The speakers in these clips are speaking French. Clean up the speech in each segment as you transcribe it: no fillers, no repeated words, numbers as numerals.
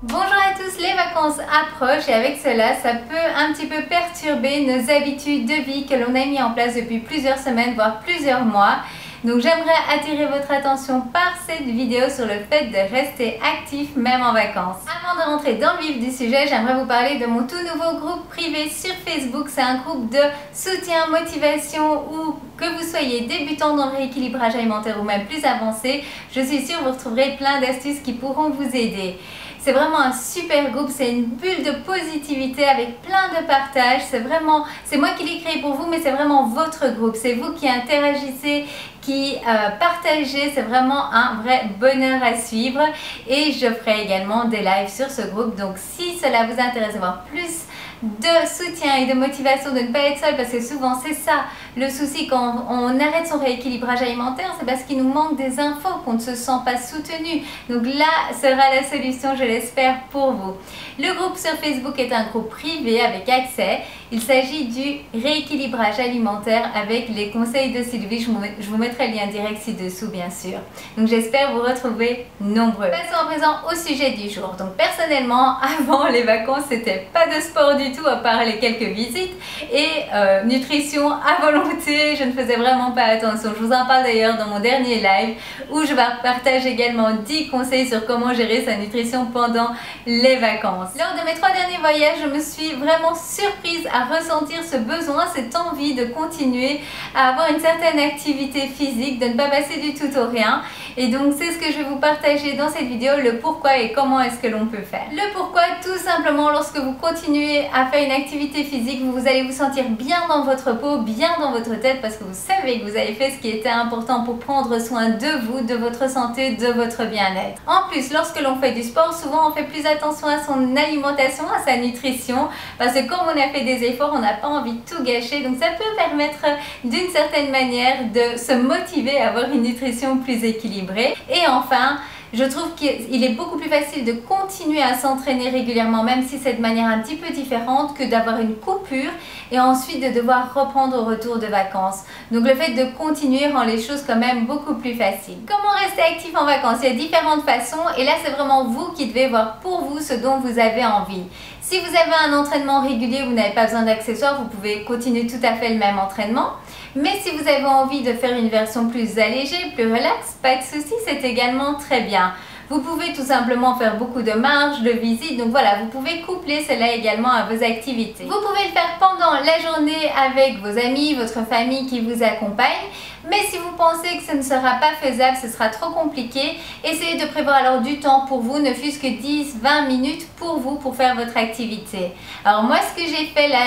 Bonjour à tous, les vacances approchent et avec cela, ça peut un petit peu perturber nos habitudes de vie que l'on a mis en place depuis plusieurs semaines, voire plusieurs mois. Donc j'aimerais attirer votre attention par cette vidéo sur le fait de rester actif même en vacances. Avant de rentrer dans le vif du sujet, j'aimerais vous parler de mon tout nouveau groupe privé sur Facebook. C'est un groupe de soutien, motivation ou que vous soyez débutant dans le rééquilibrage alimentaire ou même plus avancé, je suis sûre que vous retrouverez plein d'astuces qui pourront vous aider. C'est vraiment un super groupe, c'est une bulle de positivité avec plein de partage. C'est moi qui l'ai créé pour vous, mais c'est vraiment votre groupe. C'est vous qui interagissez, qui partagez. C'est vraiment un vrai bonheur à suivre. Et je ferai également des lives sur ce groupe. Donc si cela vous intéresse d'avoir plus de soutien et de motivation, de ne pas être seul, parce que souvent c'est ça le souci quand on arrête son rééquilibrage alimentaire, c'est parce qu'il nous manque des infos, qu'on ne se sent pas soutenu. Donc là sera la solution, je l'espère, pour vous. Le groupe sur Facebook est un groupe privé avec accès. Il s'agit du rééquilibrage alimentaire avec les conseils de Sylvie. Je vous mettrai le lien direct ci-dessous, bien sûr. Donc j'espère vous retrouver nombreux. Passons à présent au sujet du jour. Donc personnellement, avant les vacances, c'était pas de sport du tout, à part les quelques visites, et nutrition à volonté, je ne faisais vraiment pas attention. Je vous en parle d'ailleurs dans mon dernier live où je partage également 10 conseils sur comment gérer sa nutrition pendant les vacances. Lors de mes 3 derniers voyages, je me suis vraiment surprise à ressentir ce besoin, cette envie de continuer à avoir une certaine activité physique, de ne pas passer du tout au rien. Et donc c'est ce que je vais vous partager dans cette vidéo, le pourquoi et comment est-ce que l'on peut faire. Le pourquoi, tout simplement, lorsque vous continuez à faire une activité physique, vous allez vous sentir bien dans votre peau, bien dans votre tête, parce que vous savez que vous avez fait ce qui était important pour prendre soin de vous, de votre santé, de votre bien-être. En plus, lorsque l'on fait du sport, souvent on fait plus attention à son alimentation, à sa nutrition, parce que comme on a fait des efforts, on n'a pas envie de tout gâcher. Donc ça peut permettre d'une certaine manière de se motiver à avoir une nutrition plus équilibrée. Et enfin, je trouve qu'il est beaucoup plus facile de continuer à s'entraîner régulièrement, même si c'est de manière un petit peu différente, que d'avoir une coupure et ensuite de devoir reprendre au retour de vacances. Donc le fait de continuer rend les choses quand même beaucoup plus faciles. Comment rester actif en vacances? Il y a différentes façons et là c'est vraiment vous qui devez voir pour vous ce dont vous avez envie. Si vous avez un entraînement régulier, vous n'avez pas besoin d'accessoires, vous pouvez continuer tout à fait le même entraînement. Mais si vous avez envie de faire une version plus allégée, plus relaxe, pas de souci, c'est également très bien. Vous pouvez tout simplement faire beaucoup de marches, de visites, donc voilà, vous pouvez coupler cela également à vos activités. Vous pouvez le faire pendant la journée avec vos amis, votre famille qui vous accompagne. Mais si vous pensez que ce ne sera pas faisable, ce sera trop compliqué, essayez de prévoir alors du temps pour vous, ne fût-ce que 10-20 minutes pour vous, pour faire votre activité. Alors moi, ce que j'ai fait là,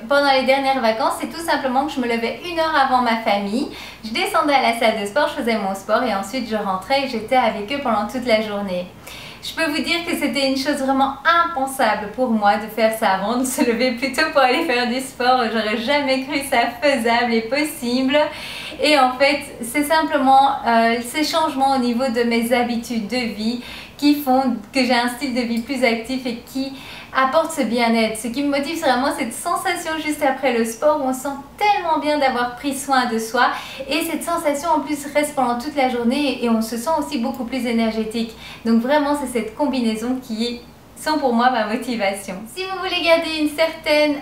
pendant les dernières vacances, c'est tout simplement que je me levais 1 heure avant ma famille. Je descendais à la salle de sport, je faisais mon sport et ensuite je rentrais et j'étais avec eux pendant toute la journée. Je peux vous dire que c'était une chose vraiment impensable pour moi de faire ça avant, de se lever plus tôt pour aller faire du sport. J'aurais jamais cru ça faisable et possible. Et en fait, c'est simplement ces changements au niveau de mes habitudes de vie qui font que j'ai un style de vie plus actif et qui apporte ce bien-être. Ce qui me motive, c'est vraiment cette sensation juste après le sport où on se sent tellement bien d'avoir pris soin de soi et cette sensation en plus reste pendant toute la journée et on se sent aussi beaucoup plus énergétique. Donc vraiment, c'est cette combinaison qui sont pour moi ma motivation. Si vous voulez garder une certaine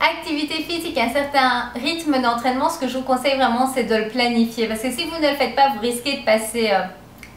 activité physique, un certain rythme d'entraînement, ce que je vous conseille vraiment, c'est de le planifier parce que si vous ne le faites pas, vous risquez de passer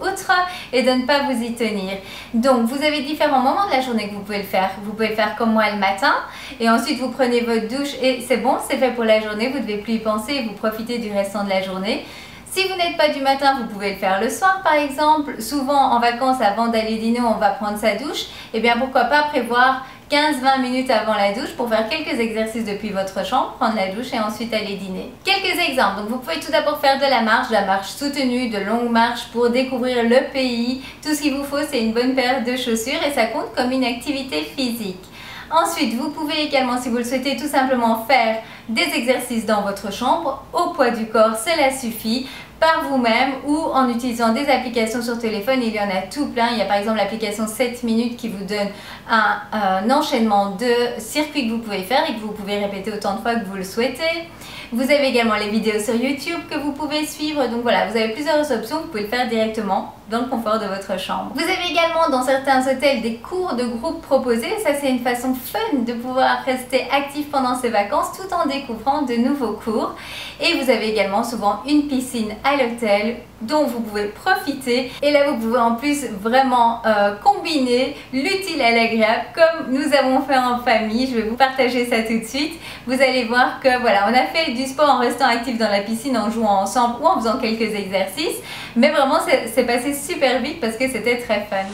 outre et de ne pas vous y tenir. Donc vous avez différents moments de la journée que vous pouvez le faire. Vous pouvez le faire comme moi le matin et ensuite vous prenez votre douche et c'est bon, c'est fait pour la journée, vous ne devez plus y penser et vous profitez du restant de la journée. Si vous n'êtes pas du matin, vous pouvez le faire le soir par exemple. Souvent en vacances, avant d'aller dîner, on va prendre sa douche. Et bien pourquoi pas prévoir 15-20 minutes avant la douche pour faire quelques exercices depuis votre chambre, prendre la douche et ensuite aller dîner. Quelques exemples, donc vous pouvez tout d'abord faire de la marche soutenue, de longues marches pour découvrir le pays. Tout ce qu'il vous faut, c'est une bonne paire de chaussures et ça compte comme une activité physique. Ensuite, vous pouvez également, si vous le souhaitez, tout simplement faire des exercices dans votre chambre, au poids du corps, cela suffit, par vous-même ou en utilisant des applications sur téléphone. Il y en a tout plein. Il y a par exemple l'application 7 minutes qui vous donne un enchaînement de circuits que vous pouvez faire et que vous pouvez répéter autant de fois que vous le souhaitez. Vous avez également les vidéos sur YouTube que vous pouvez suivre. Donc voilà, vous avez plusieurs options. Vous pouvez le faire directement dans le confort de votre chambre. Vous avez également dans certains hôtels des cours de groupe proposés. Ça, c'est une façon fun de pouvoir rester actif pendant ces vacances tout en découvrant de nouveaux cours. Et vous avez également souvent une piscine à l'hôtel dont vous pouvez profiter. Et là, vous pouvez en plus vraiment combiner l'utile à l'agréable comme nous avons fait en famille. Je vais vous partager ça tout de suite. Vous allez voir que voilà, on a fait du sport en restant actif dans la piscine, en jouant ensemble ou en faisant quelques exercices. Mais vraiment, c'est passé super vite parce que c'était très fun.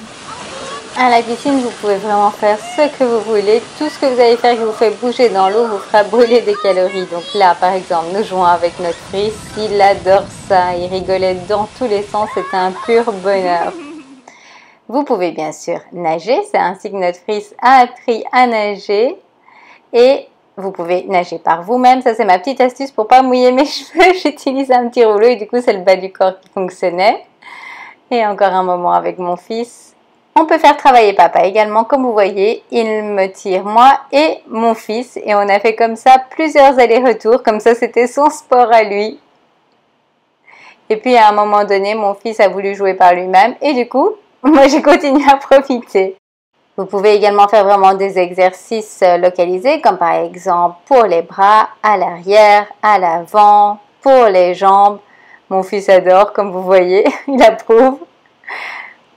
À la piscine, vous pouvez vraiment faire ce que vous voulez. Tout ce que vous allez faire qui vous fait bouger dans l'eau vous fera brûler des calories. Donc là, par exemple, nous jouons avec notre fils. Il adore ça. Il rigolait dans tous les sens. C'était un pur bonheur. Vous pouvez bien sûr nager. C'est ainsi que notre fils a appris à nager. Et vous pouvez nager par vous-même. Ça, c'est ma petite astuce pour pas mouiller mes cheveux. J'utilise un petit rouleau et du coup, c'est le bas du corps qui fonctionnait. Et encore un moment avec mon fils. On peut faire travailler papa également, comme vous voyez, il me tire moi et mon fils et on a fait comme ça plusieurs allers-retours, comme ça c'était son sport à lui. Et puis à un moment donné, mon fils a voulu jouer par lui-même et du coup, moi j'ai continué à profiter. Vous pouvez également faire vraiment des exercices localisés, comme par exemple pour les bras, à l'arrière, à l'avant, pour les jambes. Mon fils adore, comme vous voyez, il approuve.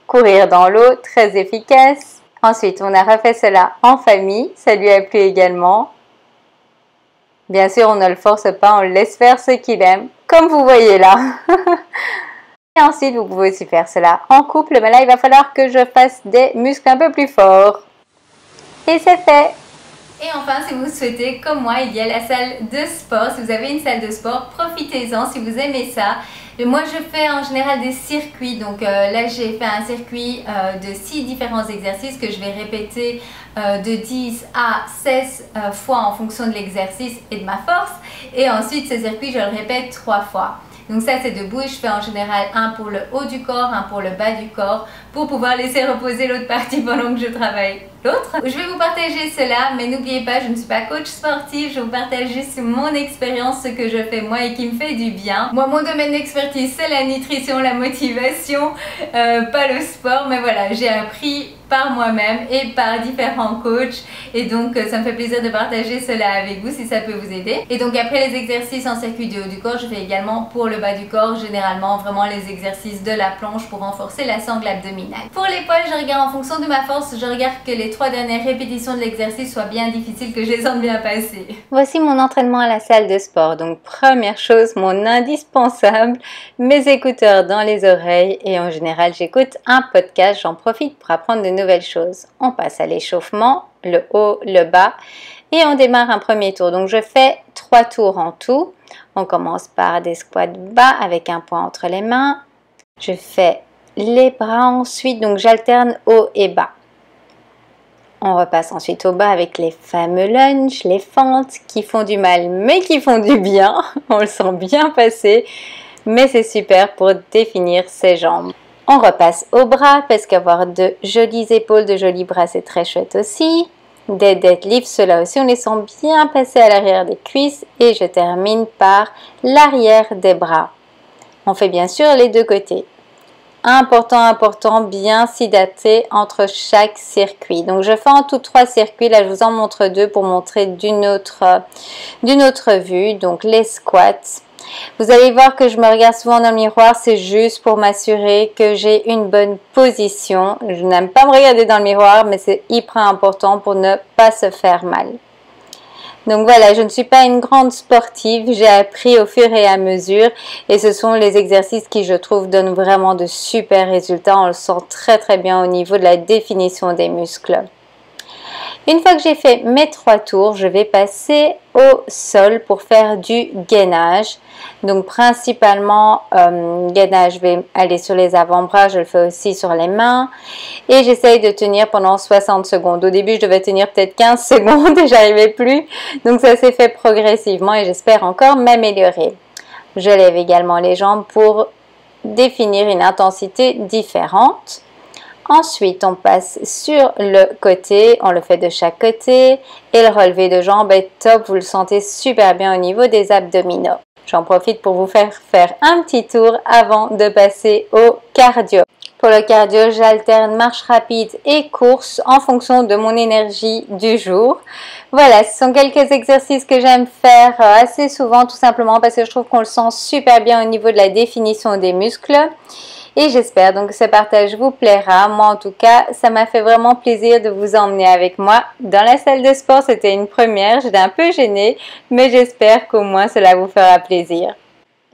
Courir dans l'eau, très efficace. Ensuite, on a refait cela en famille, ça lui a plu également. Bien sûr, on ne le force pas, on le laisse faire ce qu'il aime, comme vous voyez là. Et ensuite, vous pouvez aussi faire cela en couple, mais là, il va falloir que je fasse des muscles un peu plus forts. Et c'est fait! Et enfin, si vous souhaitez, comme moi, il y a la salle de sport. Si vous avez une salle de sport, profitez-en si vous aimez ça. Et moi, je fais en général des circuits. Donc là, j'ai fait un circuit de 6 différents exercices que je vais répéter de 10 à 16 fois en fonction de l'exercice et de ma force. Et ensuite, ce circuit, je le répète 3 fois. Donc ça, c'est debout et je fais en général un pour le haut du corps, un pour le bas du corps pour pouvoir laisser reposer l'autre partie pendant que je travaille l'autre. Je vais vous partager cela, mais n'oubliez pas, je ne suis pas coach sportif, je vous partage juste mon expérience, ce que je fais moi et qui me fait du bien. Moi, mon domaine d'expertise, c'est la nutrition, la motivation, pas le sport, mais voilà, j'ai appris par moi-même et par différents coachs et donc ça me fait plaisir de partager cela avec vous si ça peut vous aider. Et donc après les exercices en circuit du haut du corps, je fais également pour le bas du corps, généralement vraiment les exercices de la planche pour renforcer la sangle abdominale. Pour les poids, je regarde en fonction de ma force, je regarde que les 3 dernières répétitions de l'exercice soient bien difficiles, que je les sente bien passer. Voici mon entraînement à la salle de sport. Donc première chose, mon indispensable, mes écouteurs dans les oreilles et en général j'écoute un podcast, j'en profite pour apprendre de nouvelles choses. On passe à l'échauffement, le haut, le bas et on démarre un premier tour. Donc je fais 3 tours en tout. On commence par des squats bas avec un point entre les mains. Je fais les bras ensuite, donc j'alterne haut et bas. On repasse ensuite au bas avec les fameux lunges, les fentes qui font du mal mais qui font du bien. On le sent bien passer, mais c'est super pour définir ses jambes. On repasse au bras parce qu'avoir de jolies épaules, de jolis bras, c'est très chouette aussi. Des deadlifts, ceux-là aussi, on les sent bien passer à l'arrière des cuisses. Et je termine par l'arrière des bras. On fait bien sûr les deux côtés. Important, bien s'hydrater entre chaque circuit. Donc je fais en tout 3 circuits, là je vous en montre 2 pour montrer d'une autre vue. Donc les squats. Vous allez voir que je me regarde souvent dans le miroir, c'est juste pour m'assurer que j'ai une bonne position. Je n'aime pas me regarder dans le miroir, mais c'est hyper important pour ne pas se faire mal. Donc voilà, je ne suis pas une grande sportive, j'ai appris au fur et à mesure et ce sont les exercices qui, je trouve, donnent vraiment de super résultats. On le sent très bien au niveau de la définition des muscles. Une fois que j'ai fait mes 3 tours, je vais passer au sol pour faire du gainage. Donc principalement gainage, je vais aller sur les avant-bras, je le fais aussi sur les mains. Et j'essaye de tenir pendant 60 secondes. Au début, je devais tenir peut-être 15 secondes et j'arrivais plus. Donc ça s'est fait progressivement et j'espère encore m'améliorer. Je lève également les jambes pour définir une intensité différente. Ensuite, on passe sur le côté, on le fait de chaque côté et le relevé de jambes est top, vous le sentez super bien au niveau des abdominaux. J'en profite pour vous faire un petit tour avant de passer au cardio. Pour le cardio, j'alterne marche rapide et course en fonction de mon énergie du jour. Voilà, ce sont quelques exercices que j'aime faire assez souvent, tout simplement parce que je trouve qu'on le sent super bien au niveau de la définition des muscles. Et j'espère donc que ce partage vous plaira. Moi en tout cas, ça m'a fait vraiment plaisir de vous emmener avec moi dans la salle de sport. C'était une première, j'étais un peu gênée, mais j'espère qu'au moins cela vous fera plaisir.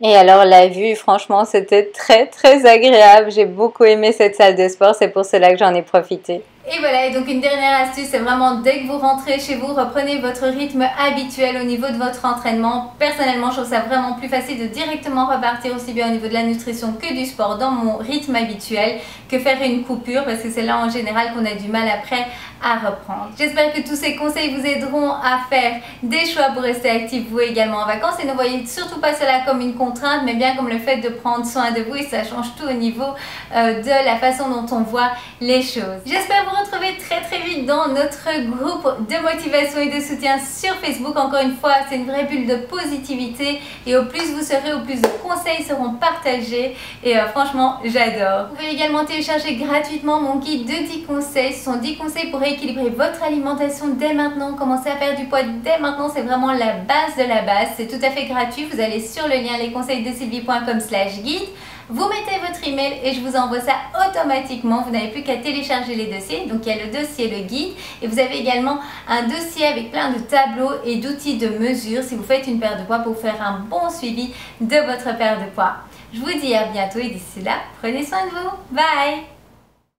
Et alors la vue, franchement, c'était très agréable. J'ai beaucoup aimé cette salle de sport, c'est pour cela que j'en ai profité. Et voilà, et donc une dernière astuce, c'est vraiment dès que vous rentrez chez vous, reprenez votre rythme habituel au niveau de votre entraînement. Personnellement, je trouve ça vraiment plus facile de directement repartir aussi bien au niveau de la nutrition que du sport dans mon rythme habituel que faire une coupure parce que c'est là en général qu'on a du mal après à reprendre. J'espère que tous ces conseils vous aideront à faire des choix pour rester actif vous également en vacances et ne voyez surtout pas cela comme une contrainte mais bien comme le fait de prendre soin de vous et ça change tout au niveau de la façon dont on voit les choses. J'espère vous retrouver très vite dans notre groupe de motivation et de soutien sur Facebook. Encore une fois, c'est une vraie bulle de positivité et au plus vous serez, au plus de conseils seront partagés et franchement, j'adore. Vous pouvez également télécharger gratuitement mon guide de 10 conseils. Ce sont 10 conseils pour rééquilibrer votre alimentation dès maintenant, commencer à perdre du poids dès maintenant, c'est vraiment la base de la base. C'est tout à fait gratuit, vous allez sur le lien lesconseilsdesylvie.com/guide. Vous mettez votre email et je vous envoie ça automatiquement. Vous n'avez plus qu'à télécharger les dossiers. Donc il y a le dossier, le guide et vous avez également un dossier avec plein de tableaux et d'outils de mesure si vous faites une perte de poids pour faire un bon suivi de votre perte de poids. Je vous dis à bientôt et d'ici là, prenez soin de vous. Bye!